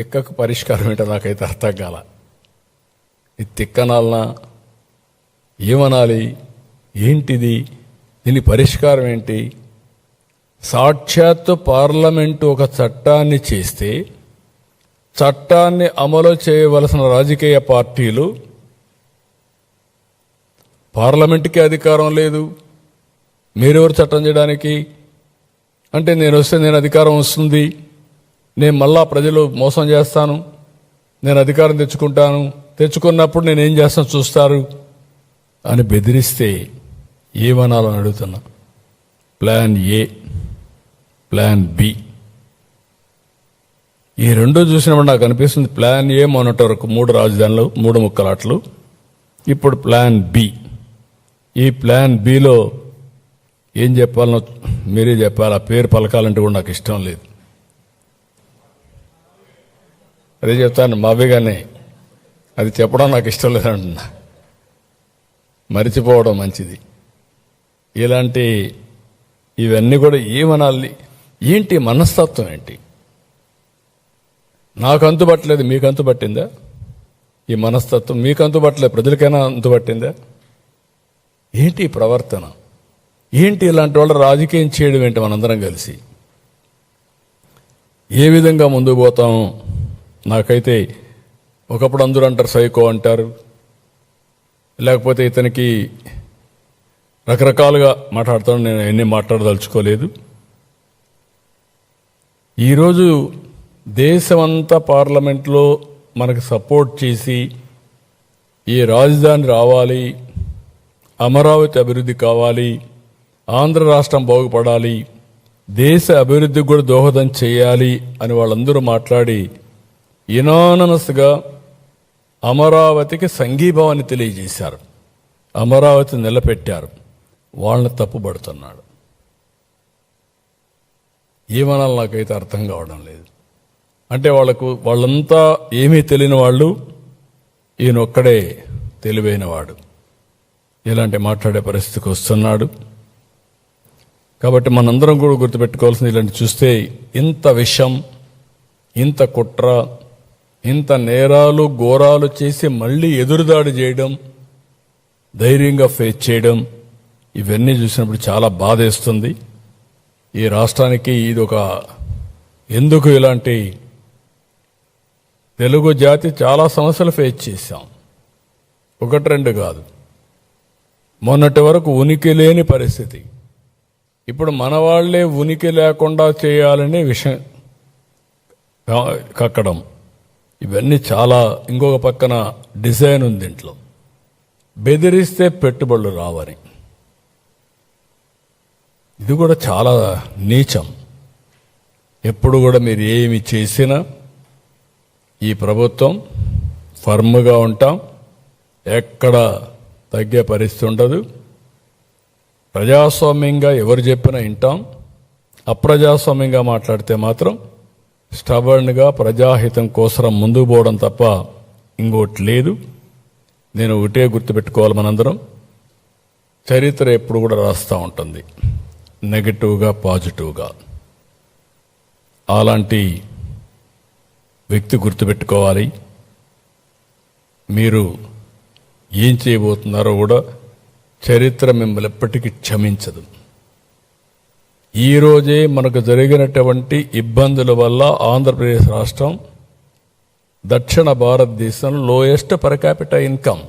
తిక్కకు పరిష్కారం ఏంటో నాకైతే అర్థం కాల. ఈ తిక్కనాలనా ఏమనాలి, ఏంటిది, దీని పరిష్కారం ఏంటి? సాక్షాత్తు పార్లమెంటు ఒక చట్టాన్ని చేస్తే చట్టాన్ని అమలు చేయవలసిన రాజకీయ పార్టీలు పార్లమెంటుకి అధికారం లేదు, మీరెవరు చట్టం చేయడానికి అంటే, నేను వస్తే నేను అధికారం వస్తుంది, నేను మళ్ళా ప్రజలు మోసం చేస్తాను, నేను అధికారం తెచ్చుకున్నప్పుడు నేనేం చేస్తాను చూస్తారు అని బెదిరిస్తే ఏమనాలని అడుగుతున్నా. ప్లాన్ ఏ, ప్లాన్ బి, ఈ రెండో చూసినప్పుడు నాకు అనిపిస్తుంది ప్లాన్ ఏ మొన్నటి వరకు 3 రాజధానులు 3 ముక్కలాట్లు, ఇప్పుడు ప్లాన్ బి. ఈ ప్లాన్ బిలో ఏం చెప్పాలనో మీరే చెప్పాలి. ఆ పేరు పలకాలంటే కూడా నాకు ఇష్టం లేదు. అదే చెప్తాను మావేగానే, అది చెప్పడం నాకు ఇష్టం లేదంటున్నా. మరిచిపోవడం మంచిది. ఇలాంటి ఇవన్నీ కూడా ఏమనాలి, ఏంటి మనస్తత్వం ఏంటి? నాకు అంతుపట్టలేదు, మీకు అంతుపట్టిందా? ఈ మనస్తత్వం మీకు అంతుపట్టలేదు, ప్రజలకైనా అంతుపట్టిందా? ఏంటి ప్రవర్తన ఏంటి? ఇలాంటి వాళ్ళు రాజకీయం చేయడం ఏంటి? మనందరం కలిసి ఏ విధంగా ముందుకు పోతాం? నాకైతే ఒకప్పుడు అందరూ అంటారు సైకో అంటారు, లేకపోతే ఇతనికి రకరకాలుగా మాట్లాడతాను. నేను ఎన్ని మాట్లాడదలుచుకోలేదు. ఈరోజు దేశమంతా పార్లమెంట్లో మనకు సపోర్ట్ చేసి ఈ రాజధాని రావాలి, అమరావతి అభివృద్ధి కావాలి, ఆంధ్ర రాష్ట్రం బాగుపడాలి, దేశ అభివృద్ధికి కూడా దోహదం చేయాలి అని వాళ్ళందరూ మాట్లాడి యునానమస్గా అమరావతికి సంఘీభావాన్ని తెలియజేశారు, అమరావతి నిలబెట్టారు. వాళ్ళని తప్పుపడుతున్నాడు. ఏమనాలి నాకైతే అర్థం కావడం లేదు. అంటే వాళ్ళంతా ఏమీ తెలియని వాళ్ళు, ఈయనొక్కడే తెలివైనవాడు, ఇలాంటి మాట్లాడే పరిస్థితికి వస్తున్నాడు. కాబట్టి మనందరం కూడా గుర్తుపెట్టుకోవాల్సింది, ఇలాంటి చూస్తే ఇంత విషం, ఇంత కుట్ర, ఇంత నేరాలు ఘోరాలు చేసి మళ్ళీ ఎదురుదాడి చేయడం, ధైర్యంగా ఫేస్ చేయడం, ఇవన్నీ చూసినప్పుడు చాలా బాధేస్తుంది. ఈ రాష్ట్రానికి ఇదొక ఎందుకు ఇలాంటి తెలుగు జాతి చాలా సమస్యలు ఫేస్ చేశాం, 1-2 కాదు. మొన్నటి వరకు ఉనికి లేని పరిస్థితి, ఇప్పుడు మన వాళ్లే ఉనికి లేకుండా చేయాలనే విషయం కక్కడం, ఇవన్నీ చాలా. ఇంకొక పక్కన డిజైన్ ఉంది ఇంట్లో, బెదిరిస్తే పెట్టుబడులు రావని. ఇది కూడా చాలా నీచం. ఎప్పుడు కూడా మీరు ఏమి చేసినా ఈ ప్రభుత్వం ఫర్మ్గా ఉంటాం, ఎక్కడ తగ్గే పరిస్థితి ఉండదు. ప్రజాస్వామ్యంగా ఎవరు చెప్పినా వింటాం, అప్రజాస్వామ్యంగా మాట్లాడితే మాత్రం స్టబర్న్గా ప్రజాహితం కోసం ముందుకు పోవడం తప్ప ఇంకోటి లేదు. నేను ఒకటే గుర్తుపెట్టుకోవాలి, మనందరం చరిత్ర ఎప్పుడు కూడా రాస్తూ ఉంటుంది, నెగటివ్గా పాజిటివ్గా. అలాంటి వ్యక్తి గుర్తుపెట్టుకోవాలి. మీరు ఏం చేయబోతున్నారో కూడా చరిత్ర మిమ్మల్ని ఎప్పటికీ క్షమించదు. ఈరోజే మనకు జరిగినటువంటి ఇబ్బందుల వల్ల ఆంధ్రప్రదేశ్ రాష్ట్రం దక్షిణ భారతదేశంలో లోయెస్ట్ పర్ క్యాపిటల్ ఇన్కమ్